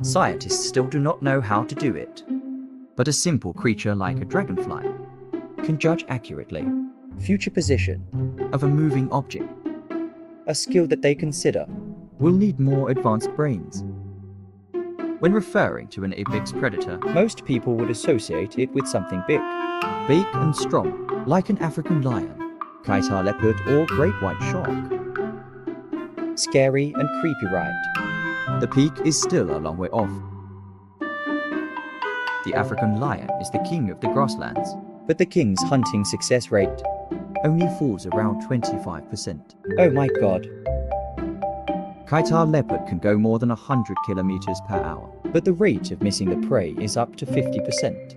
Scientists still do not know how to do it. But a simple creature like a dragonfly can judge accurately future position of a moving object, a skill that they consider will need more advanced brains. When referring to an apex predator, most people would associate it with something big and strong, like an African lion, Kaitar leopard, or great white shark. Scary and creepy, right? The peak is still a long way off. The African lion is the king of the grasslands, but the king's hunting success rate only falls around 25%. Oh my god. Kaitar leopard can go more than 100 kilometers per hour, but the rate of missing the prey is up to 50%.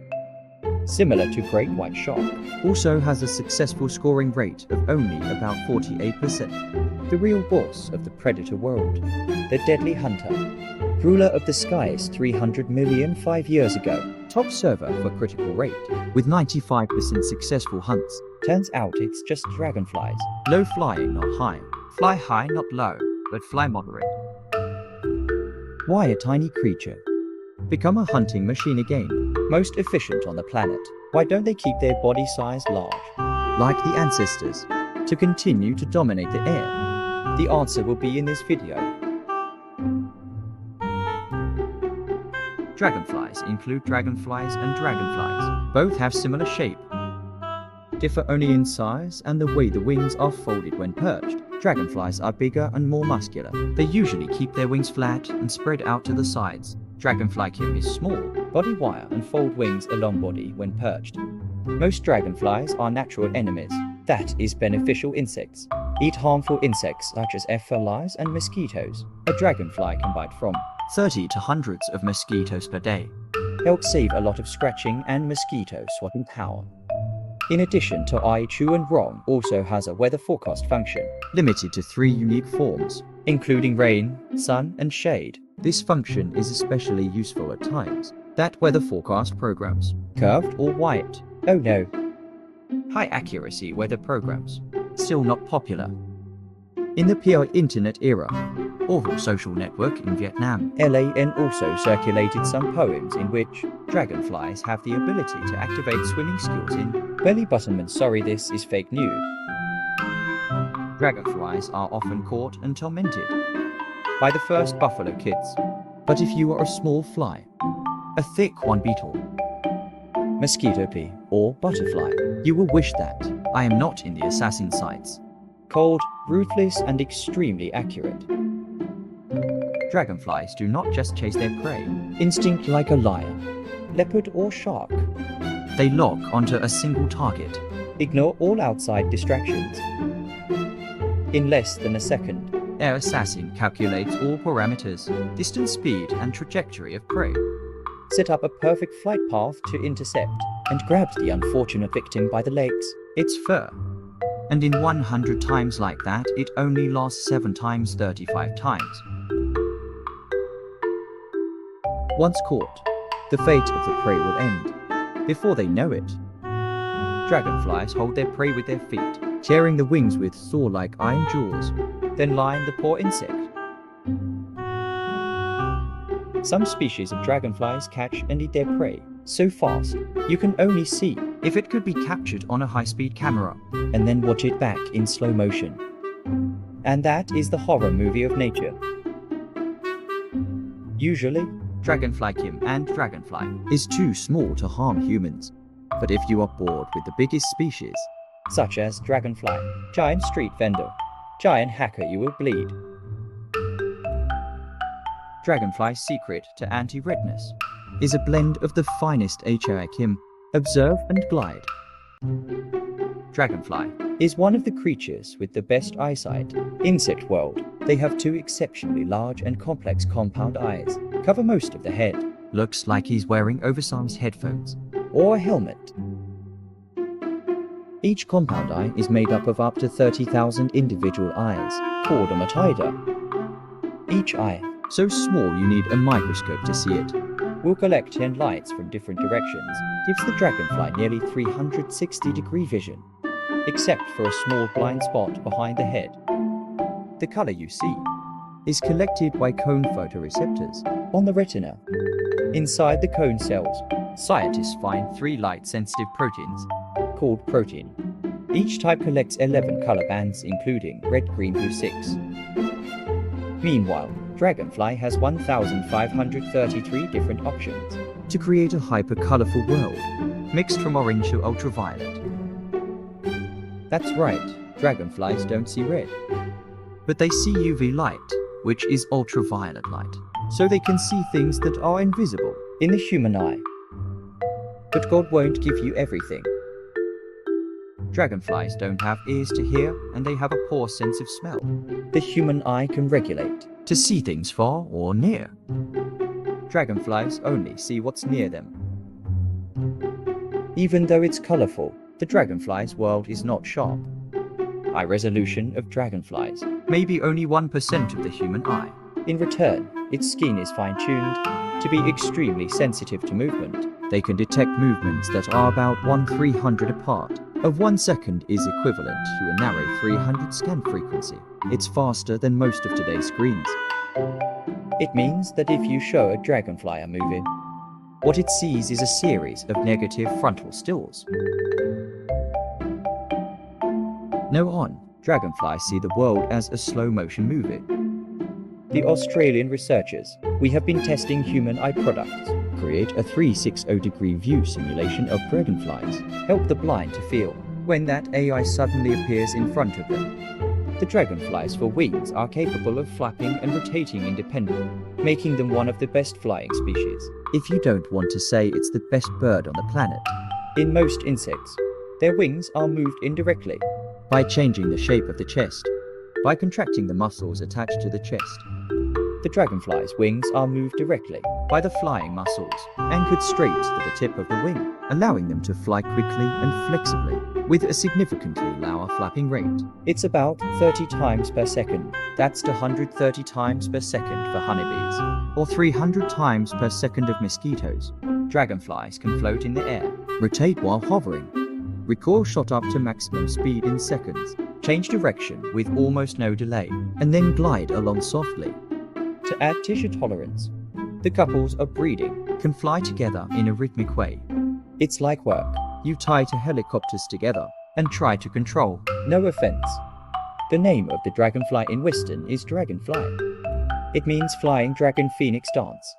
Similar to great white shark, also has a successful scoring rate of only about 48%. The real boss of the predator world, the deadly hunter, ruler of the skies 300 million 5 years ago, top server for critical rate, with 95% successful hunts. Turns out it's just dragonflies. Low flying, not high. Fly high, not low, but fly moderate. Why a tiny creature become a hunting machine again? Most efficient on the planet. Why don't they keep their body size large, like the ancestors, to continue to dominate the air? The answer will be in this video. Dragonflies include dragonflies and dragonflies. Both have similar shape, differ only in size and the way the wings are folded when perched. Dragonflies are bigger and more muscular. They usually keep their wings flat and spread out to the sides. Dragonfly kim is small, body wire and fold wings along body when perched. Most dragonflies are natural enemies, that is beneficial insects. Eat harmful insects such as flies and mosquitoes. A dragonfly can bite from 30 to hundreds of mosquitoes per day. Help save a lot of scratching and mosquito swatting power. In addition to I Chew and Wrong also has a weather forecast function, limited to 3 unique forms, including rain, sun and shade. This function is especially useful at times that weather forecast programs, curved or white. Oh no. High accuracy weather programs, still not popular. In the pure internet era, Oral Social Network in Vietnam, LAN also circulated some poems in which dragonflies have the ability to activate swimming skills in belly button. Sorry, this is fake news. Dragonflies are often caught and tormented by the first buffalo kids. But if you are a small fly, a thick one beetle, mosquito bee, or butterfly, you will wish that I am not in the assassin sites. Cold, ruthless, and extremely accurate. Dragonflies do not just chase their prey, instinct like a lion, leopard, or shark. They lock onto a single target. Ignore all outside distractions. In less than a second, their assassin calculates all parameters, distance, speed, and trajectory of prey. Set up a perfect flight path to intercept, and grabs the unfortunate victim by the legs, its fur. And in 100 times like that, it only lasts 7 times 35 times. Once caught, the fate of the prey will end. Before they know it, dragonflies hold their prey with their feet, tearing the wings with saw-like iron jaws, then line the poor insect. Some species of dragonflies catch and eat their prey so fast you can only see if it could be captured on a high-speed camera, and then watch it back in slow motion. And that is the horror movie of nature. Usually, dragonfly kim and dragonfly is too small to harm humans. But if you are bored with the biggest species, such as dragonfly, giant street vendor, giant hacker, you will bleed. Dragonfly's secret to anti-redness is a blend of the finest HI kim, observe and glide. Dragonfly is one of the creatures with the best eyesight. Insect world, they have 2 exceptionally large and complex compound eyes, cover most of the head. Looks like he's wearing oversized headphones or a helmet. Each compound eye is made up of up to 30,000 individual eyes, called a motida. Each eye, so small you need a microscope to see it, will collect 10 lights from different directions, gives the dragonfly nearly 360-degree vision, except for a small blind spot behind the head. The color you see is collected by cone photoreceptors on the retina. Inside the cone cells, scientists find 3 light-sensitive proteins called protein. Each type collects 11 color bands, including red, green, blue 6. Meanwhile, Dragonfly has 1,533 different options to create a hyper-colorful world, mixed from orange to ultraviolet. That's right, dragonflies don't see red, but they see UV light, which is ultraviolet light, so they can see things that are invisible in the human eye. But God won't give you everything. Dragonflies don't have ears to hear, and they have a poor sense of smell. The human eye can regulate to see things far or near. Dragonflies only see what's near them. Even though it's colorful, the dragonfly's world is not sharp. Eye resolution of dragonflies may be only 1% of the human eye. In return, its skin is fine-tuned to be extremely sensitive to movement. They can detect movements that are about 1/300 apart. Of 1 second is equivalent to a narrow 300 scan frequency. It's faster than most of today's screens. It means that if you show a dragonfly a movie, what it sees is a series of negative frontal stills. No on, dragonflies see the world as a slow-motion movie. The Australian researchers, we have been testing human eye products, create a 360-degree view simulation of dragonflies, help the blind to feel when that AI suddenly appears in front of them. The dragonflies for wings are capable of flapping and rotating independently, making them one of the best flying species. If you don't want to say it's the best bird on the planet, in most insects, their wings are moved indirectly by changing the shape of the chest, by contracting the muscles attached to the chest. The dragonfly's wings are moved directly by the flying muscles, anchored straight to the tip of the wing, allowing them to fly quickly and flexibly, with a significantly lower flapping rate. It's about 30 times per second. That's 130 times per second for honeybees, or 300 times per second of mosquitoes. Dragonflies can float in the air, rotate while hovering, recoil shot up to maximum speed in seconds, change direction with almost no delay, and then glide along softly. To add tissue tolerance, the couples of breeding can fly together in a rhythmic way. It's like work. You tie 2 helicopters together and try to control. No offense. The name of the dragonfly in Western is Dragonfly. It means flying dragon phoenix dance.